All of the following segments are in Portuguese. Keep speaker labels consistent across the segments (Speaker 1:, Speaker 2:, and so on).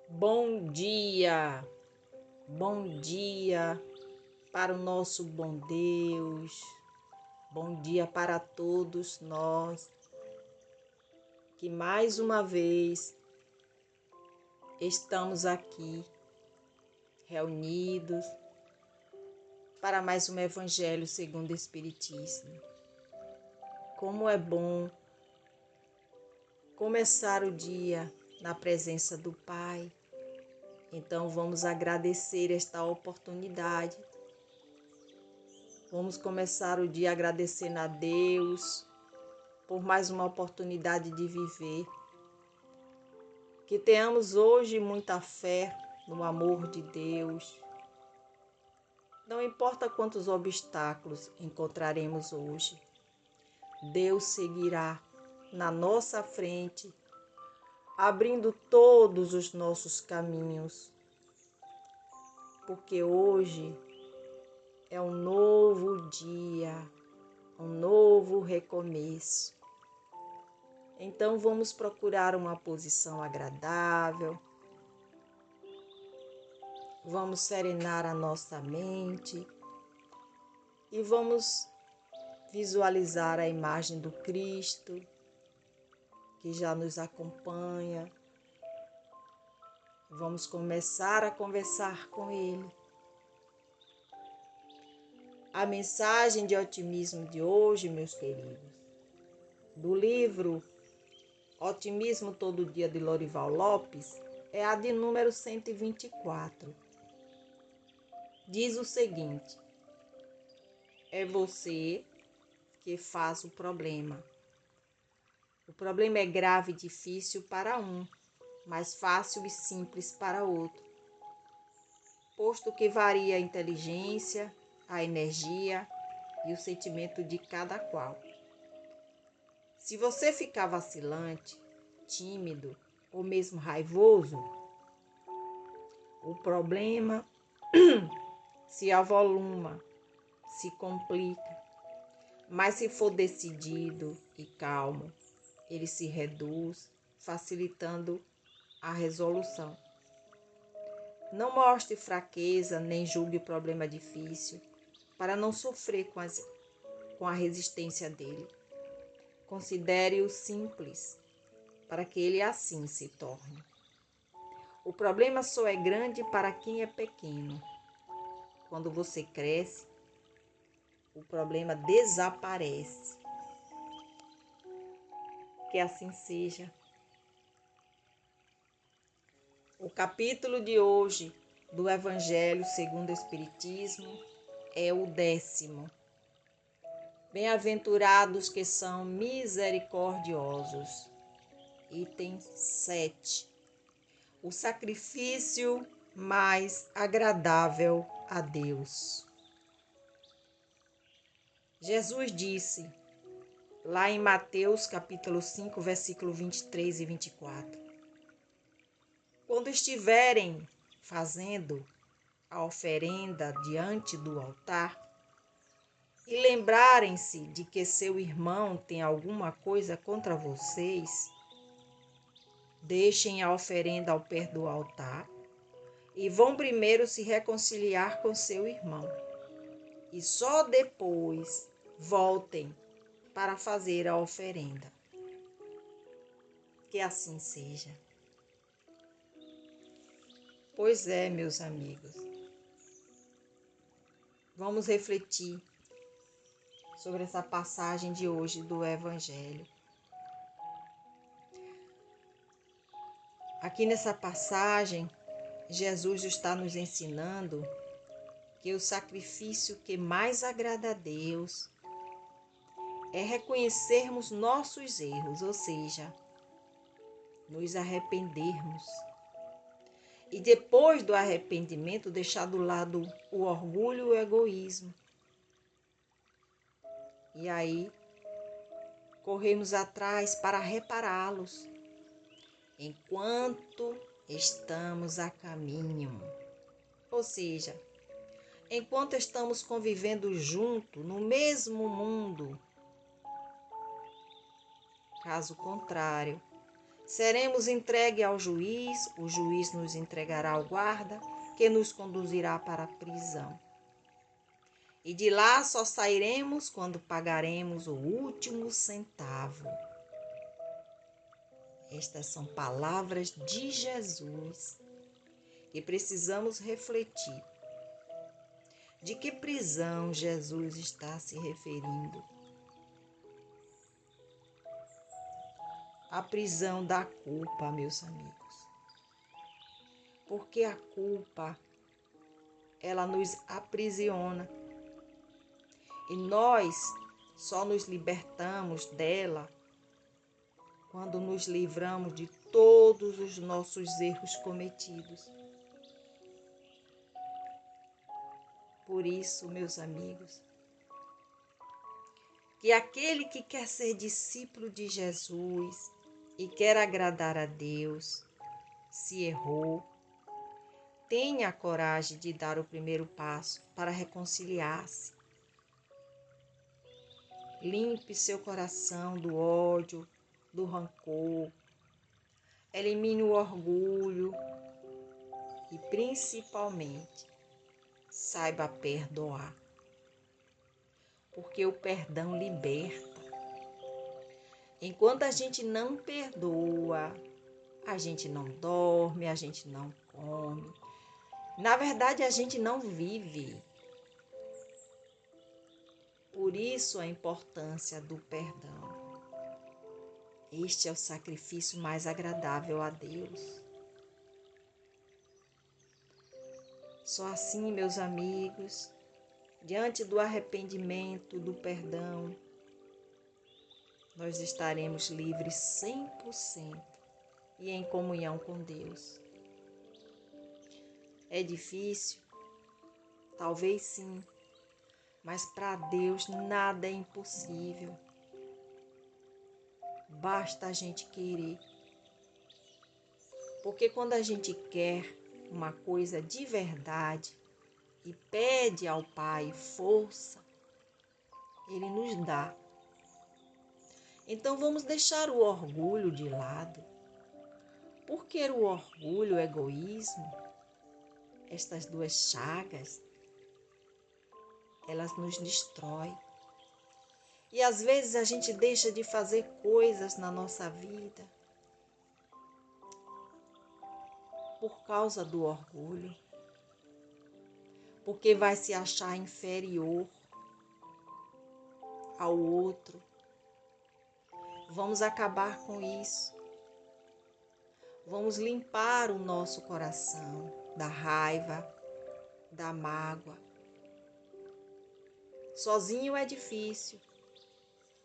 Speaker 1: Bom dia para o nosso bom Deus, bom dia para todos nós que mais uma vez estamos aqui reunidos para mais um Evangelho segundo o Espiritismo. Como é bom começar o dia na presença do Pai. Então vamos agradecer esta oportunidade. Vamos começar o dia agradecendo a Deus por mais uma oportunidade de viver. Que tenhamos hoje muita fé no amor de Deus. Não importa quantos obstáculos encontraremos hoje, Deus seguirá na nossa frente, abrindo todos os nossos caminhos. Porque hoje é um novo dia, um novo recomeço. Então vamos procurar uma posição agradável, vamos serenar a nossa mente e vamos visualizar a imagem do Cristo que já nos acompanha. Vamos começar a conversar com Ele. A mensagem de otimismo de hoje, meus queridos, do livro Otimismo Todo Dia de Lorival Lopes, é a de número 124. Diz o seguinte: é você que faz o problema. O problema é grave e difícil para um, mas fácil e simples para outro, posto que varia a inteligência, a energia e o sentimento de cada qual. Se você ficar vacilante, tímido ou mesmo raivoso, o problema se avoluma, se complica. Mas se for decidido e calmo, ele se reduz, facilitando a resolução. Não mostre fraqueza nem julgue o problema difícil, para não sofrer com a resistência dele. Considere-o simples, para que ele assim se torne. O problema só é grande para quem é pequeno. Quando você cresce, o problema desaparece. Que assim seja. O capítulo de hoje do Evangelho segundo o Espiritismo é o 10º. Bem-aventurados que são misericordiosos. Item 7. O sacrifício mais agradável a Deus. Jesus disse, lá em Mateus capítulo 5, versículo 23 e 24. Quando estiverem fazendo a oferenda diante do altar e lembrarem-se de que seu irmão tem alguma coisa contra vocês, deixem a oferenda ao pé do altar e vão primeiro se reconciliar com seu irmão. E só depois voltem para fazer a oferenda. Que assim seja. Pois é, meus amigos. Vamos refletir sobre essa passagem de hoje do Evangelho. Aqui nessa passagem, Jesus está nos ensinando que o sacrifício que mais agrada a Deus é reconhecermos nossos erros, ou seja, nos arrependermos. E depois do arrependimento, deixar do lado o orgulho e o egoísmo. E aí, corremos atrás para repará-los, enquanto estamos a caminho. Ou seja, enquanto estamos convivendo junto no mesmo mundo. Caso contrário, Seremos entregues ao juiz, o juiz nos entregará ao guarda, que nos conduzirá para a prisão. E de lá só sairemos quando pagaremos o último centavo. Estas são palavras de Jesus que precisamos refletir. De que prisão Jesus está se referindo? A prisão da culpa, meus amigos. Porque a culpa, ela nos aprisiona. E nós só nos libertamos dela quando nos livramos de todos os nossos erros cometidos. Por isso, meus amigos, que aquele que quer ser discípulo de Jesus e quer agradar a Deus, se errou, tenha a coragem de dar o primeiro passo para reconciliar-se. Limpe seu coração do ódio, do rancor, elimine o orgulho e, principalmente, saiba perdoar. Porque o perdão liberta. Enquanto a gente não perdoa, a gente não dorme, a gente não come. Na verdade, a gente não vive. Por isso a importância do perdão. Este é o sacrifício mais agradável a Deus. Só assim, meus amigos, diante do arrependimento, do perdão, nós estaremos livres 100% e em comunhão com Deus. É difícil? Talvez sim, mas para Deus nada é impossível. Basta a gente querer. Porque quando a gente quer uma coisa de verdade e pede ao Pai força, Ele nos dá. Então vamos deixar o orgulho de lado. Porque o orgulho, o egoísmo, estas duas chagas, elas nos destroem. E às vezes a gente deixa de fazer coisas na nossa vida por causa do orgulho. Porque vai se achar inferior ao outro. Vamos acabar com isso. Vamos limpar o nosso coração da raiva, da mágoa. Sozinho é difícil.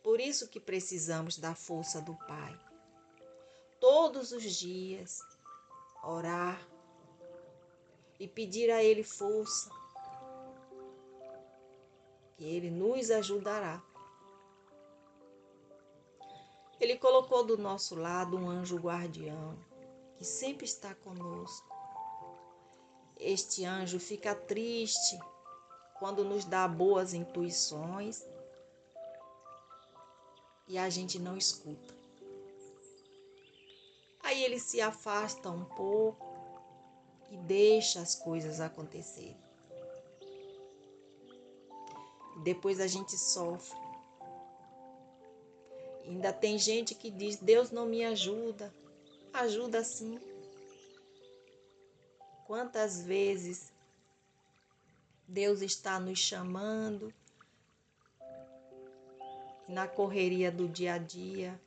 Speaker 1: Por isso que precisamos da força do Pai. Todos os dias, orar e pedir a Ele força, que Ele nos ajudará. Ele colocou do nosso lado um anjo guardião, que sempre está conosco. Este anjo fica triste quando nos dá boas intuições e a gente não escuta. Aí ele se afasta um pouco e deixa as coisas acontecerem. Depois a gente sofre. Ainda tem gente que diz: Deus não me ajuda. Ajuda sim. Quantas vezes Deus está nos chamando e na correria do dia a dia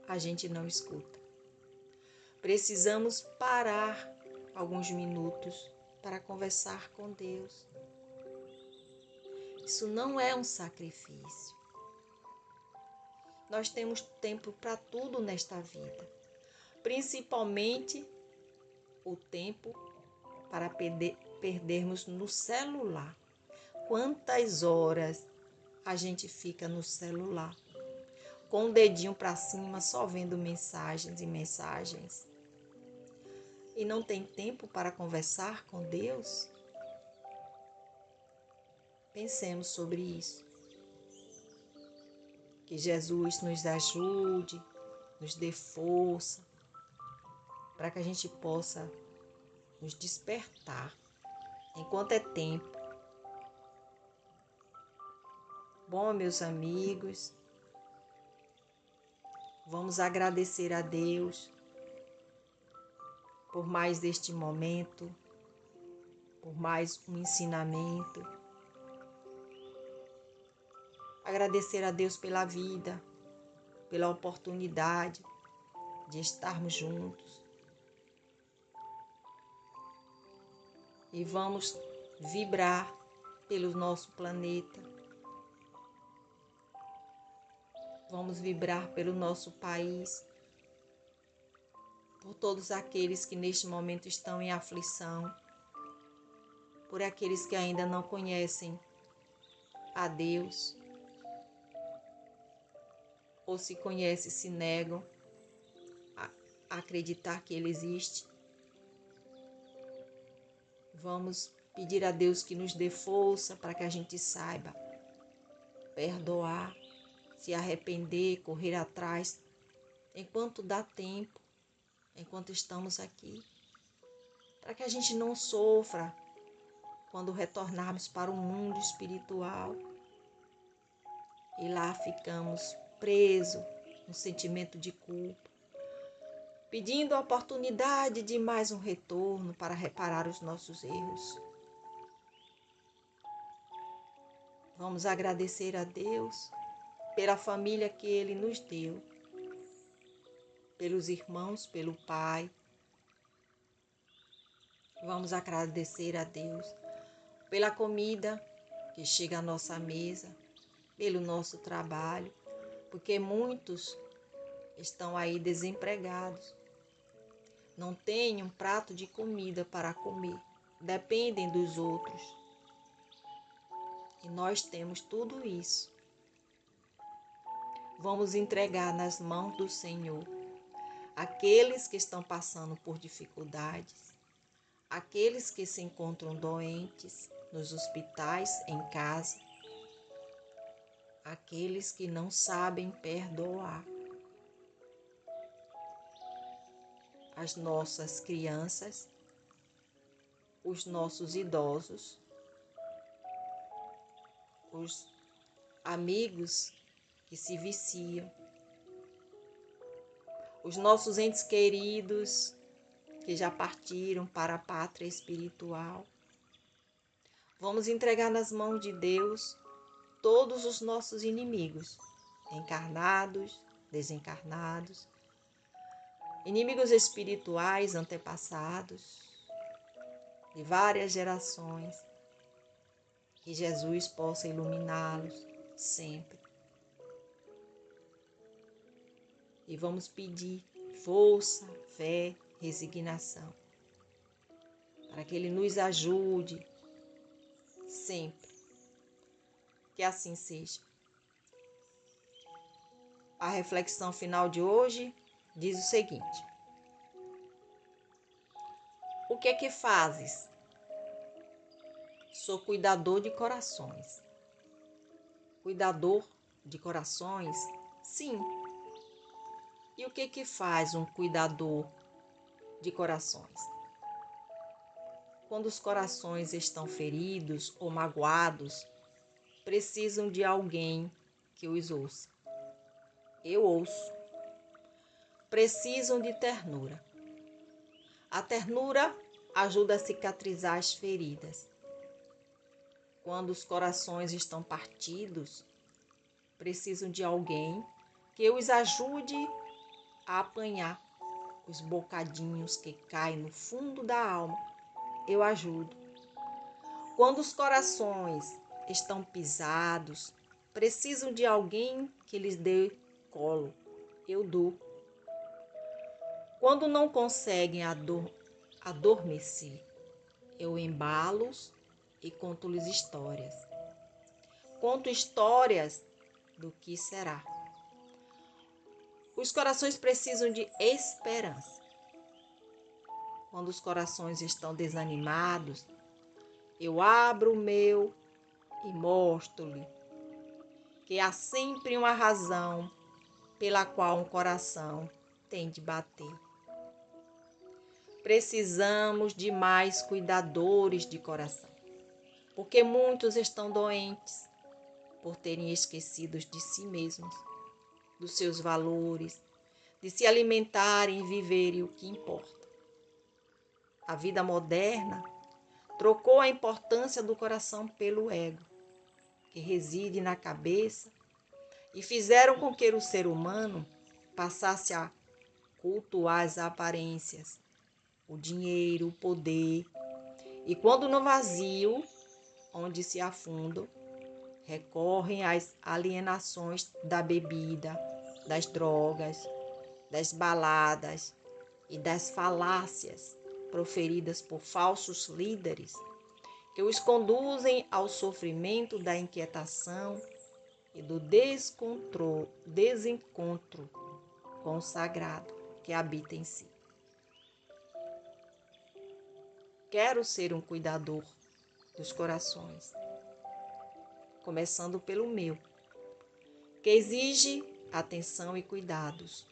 Speaker 1: a gente não escuta. Precisamos parar alguns minutos para conversar com Deus. Isso não é um sacrifício. Nós temos tempo para tudo nesta vida, principalmente o tempo para perdermos no celular. Quantas horas a gente fica no celular, com o dedinho para cima, só vendo mensagens e mensagens. E não tem tempo para conversar com Deus? Pensemos sobre isso. Que Jesus nos ajude nos dê força, para que a gente possa nos despertar enquanto é tempo. Bom, meus amigos, vamos agradecer a Deus por mais deste momento, por mais um ensinamento. Agradecer a Deus pela vida, pela oportunidade de estarmos juntos. E vamos vibrar pelo nosso planeta. Vamos vibrar pelo nosso país, por todos aqueles que neste momento estão em aflição, por aqueles que ainda não conhecem a Deus, ou se conhecem, se negam a acreditar que Ele existe. Vamos pedir a Deus que nos dê força para que a gente saiba perdoar, se arrepender, correr atrás, enquanto dá tempo, enquanto estamos aqui, para que a gente não sofra quando retornarmos para o mundo espiritual e lá ficamos presos no sentimento de culpa, pedindo a oportunidade de mais um retorno para reparar os nossos erros. Vamos agradecer a Deus pela família que Ele nos deu, pelos irmãos, pelo Pai. Vamos agradecer a Deus pela comida que chega à nossa mesa, pelo nosso trabalho, porque muitos estão aí desempregados, não têm um prato de comida para comer, dependem dos outros. E nós temos tudo isso. Vamos entregar nas mãos do Senhor aqueles que estão passando por dificuldades, aqueles que se encontram doentes nos hospitais, em casa, aqueles que não sabem perdoar. As nossas crianças, os nossos idosos, os amigos que se viciam, os nossos entes queridos que já partiram para a pátria espiritual. Vamos entregar nas mãos de Deus todos os nossos inimigos, encarnados, desencarnados, inimigos espirituais antepassados, de várias gerações, que Jesus possa iluminá-los sempre. E vamos pedir força, fé, resignação, para que Ele nos ajude sempre. Que assim seja. A reflexão final de hoje diz o seguinte: o que é que fazes? Sou cuidador de corações. Cuidador de corações? Sim. E o que é que faz um cuidador de corações? Quando os corações estão feridos ou magoados, precisam de alguém que os ouça. Eu ouço. Precisam de ternura. A ternura ajuda a cicatrizar as feridas. Quando os corações estão partidos, precisam de alguém que os ajude a apanhar os bocadinhos que caem no fundo da alma. Eu ajudo. Quando os corações estão pisados, precisam de alguém que lhes dê colo. Eu dou. Quando não conseguem adormecer, eu embalo-os e conto-lhes histórias. Conto histórias do que será. Os corações precisam de esperança. Quando os corações estão desanimados, eu abro o meu e mostro-lhe que há sempre uma razão pela qual um coração tem de bater. Precisamos de mais cuidadores de coração, porque muitos estão doentes por terem esquecido de si mesmos, dos seus valores, de se alimentarem e viverem o que importa. A vida moderna trocou a importância do coração pelo ego, que reside na cabeça, e fizeram com que o ser humano passasse a cultuar as aparências, o dinheiro, o poder, e quando no vazio, onde se afundam, recorrem às alienações da bebida, das drogas, das baladas e das falácias proferidas por falsos líderes que os conduzem ao sofrimento da inquietação e do desencontro com o sagrado que habita em si. Quero ser um cuidador dos corações, começando pelo meu, que exige atenção e cuidados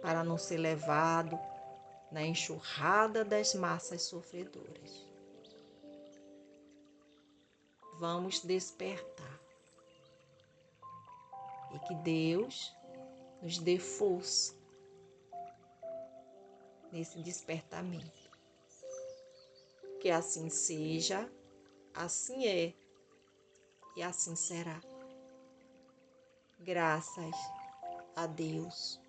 Speaker 1: para não ser levado na enxurrada das massas sofredoras. Vamos despertar e que Deus nos dê força nesse despertamento. Que assim seja, assim é e assim será. Graças a Deus.